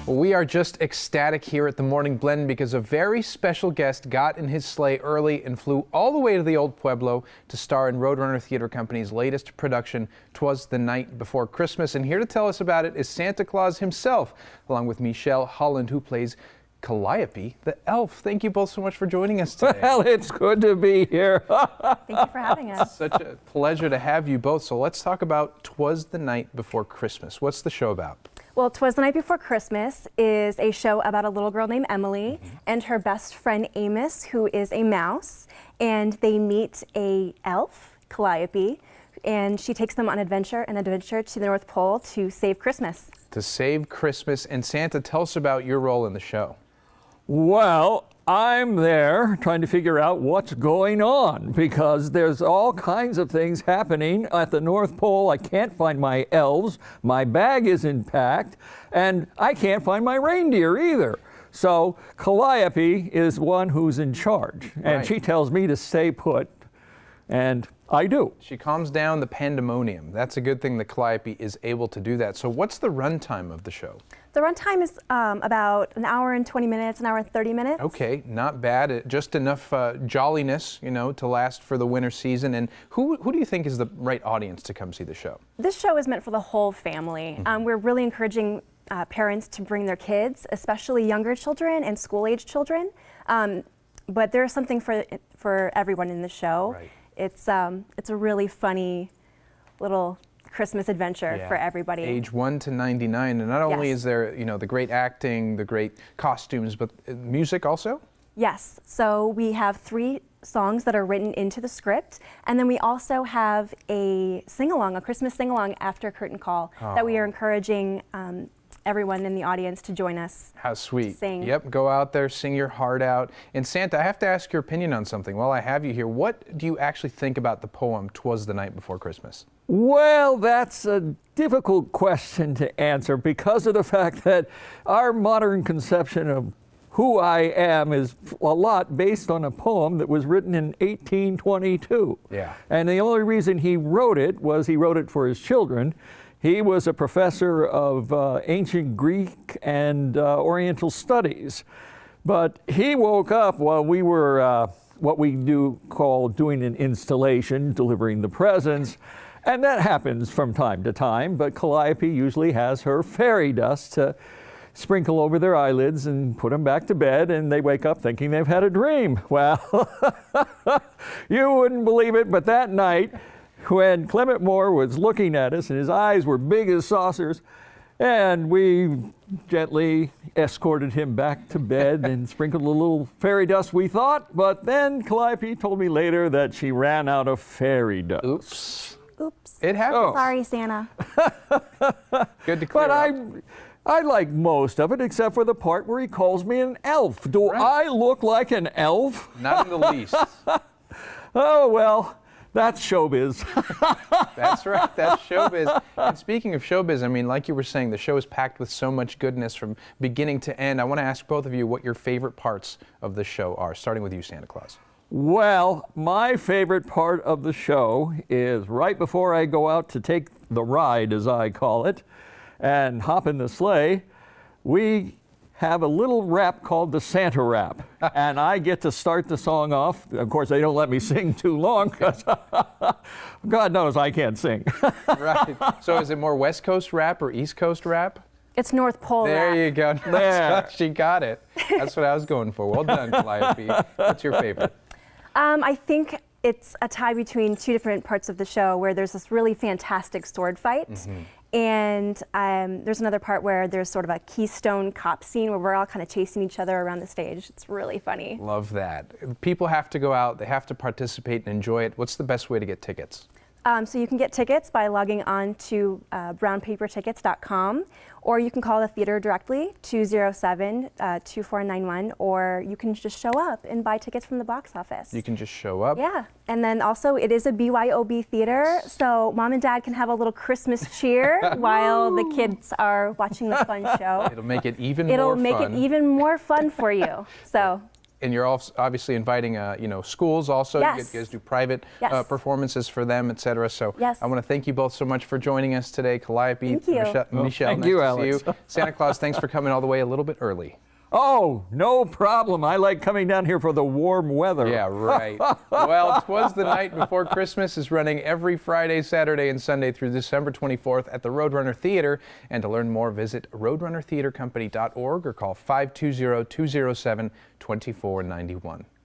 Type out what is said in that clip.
Well, we are just ecstatic here at the Morning Blend because a very special guest got in his sleigh early and flew all the way to the Old Pueblo to star in Roadrunner Theater Company's latest production, Twas the Night Before Christmas. And here to tell us about it is Santa Claus himself, along with Michelle Holland, who plays Calliope, the elf. Thank you both so much for joining us today. Well, it's good to be here. Thank you for having us. Such a pleasure to have you both. So let's talk about Twas the Night Before Christmas. What's the show about? Well, Twas the Night Before Christmas is a show about a little girl named Emily and her best friend Amos, who is a mouse, and they meet a elf, Calliope, and she takes them on an adventure to the North Pole to save Christmas. To save Christmas. And Santa, tell us about your role in the show. Well, I'm there trying to figure out what's going on because there's all kinds of things happening at the North Pole. I can't find my elves, my bag isn't packed, and I can't find my reindeer either. So Calliope is one who's in charge, and she tells me to stay put, and I do. She calms down the pandemonium. That's a good thing that Calliope is able to do that. So what's the runtime of the show? The runtime is about an hour and 20 minutes, an hour and 30 minutes. Okay, not bad. Just enough jolliness, you know, to last for the winter season. And who do you think is the right audience to come see the show? This show is meant for the whole family. We're really encouraging parents to bring their kids, especially younger children and school-age children. But there's something for everyone in the show. Right. It's a really funny little Christmas adventure for everybody. Age 1 to 99, and not only is there, you know, the great acting, the great costumes, but music also? Yes, so we have 3 songs that are written into the script, and then we also have a sing-along, a Christmas sing-along after curtain call that we are encouraging everyone in the audience to join us. How sweet. Sing. Yep, go out there, sing your heart out. And Santa, I have to ask your opinion on something while I have you here. What do you actually think about the poem, Twas the Night Before Christmas? Well, that's a difficult question to answer because of the fact that our modern conception of who I am is a lot based on a poem that was written in 1822. Yeah. And the only reason he wrote it was he wrote it for his children. He was a professor of ancient Greek and Oriental studies. But he woke up while we were what we call doing an installation, delivering the presents. And that happens from time to time, but Calliope usually has her fairy dust to sprinkle over their eyelids and put them back to bed, and they wake up thinking they've had a dream. Well, you wouldn't believe it, but that night, when Clement Moore was looking at us and his eyes were big as saucers, and we gently escorted him back to bed and sprinkled a little fairy dust, we thought, but then Calliope told me later that she ran out of fairy dust. Oops. Oops. It happens. Sorry, Santa. Good to clear But up. I like most of it, except for the part where he calls me an elf. Do I look like an elf? Not in the least. Oh, well, that's showbiz. That's right, that's showbiz. And speaking of showbiz, I mean, like you were saying, the show is packed with so much goodness from beginning to end. I want to ask both of you what your favorite parts of the show are, starting with you, Santa Claus. Well, my favorite part of the show is right before I go out to take the ride, as I call it, and hop in the sleigh, we have a little rap called the Santa rap. And I get to start the song off. Of course, they don't let me sing too long because God knows I can't sing. Right. So is it more West Coast rap or East Coast rap? It's North Pole There rap. you go. There. She got it. That's what I was going for. Well done, Calliope. What's your favorite? I think it's a tie between 2 different parts of the show where there's this really fantastic sword fight. And there's another part where there's sort of a Keystone Cop scene where we're all kind of chasing each other around the stage. It's really funny. Love that. People have to go out, they have to participate and enjoy it. What's the best way to get tickets? So you can get tickets by logging on to brownpapertickets.com, or you can call the theater directly, 207-2491, or you can just show up and buy tickets from the box office. You can just show up. Yeah, and then also it is a BYOB theater, so mom and dad can have a little Christmas cheer while the kids are watching the fun show. It'll make it even more fun. It'll make it even more fun for you. So And you're also obviously inviting, schools also. Yes. You guys do private Yes. Performances for them, etc. So Yes. I want to thank you both so much for joining us today. Calliope, Thank you. Michelle, thank nice you, to Alex. see you. Santa Claus, thanks for coming all the way a little bit early. Oh, no problem. I like coming down here for the warm weather. Yeah, right. Well, Twas the Night Before Christmas is running every Friday, Saturday, and Sunday through December 24th at the Roadrunner Theater. And to learn more, visit roadrunnertheatercompany.org or call 520-207-2491.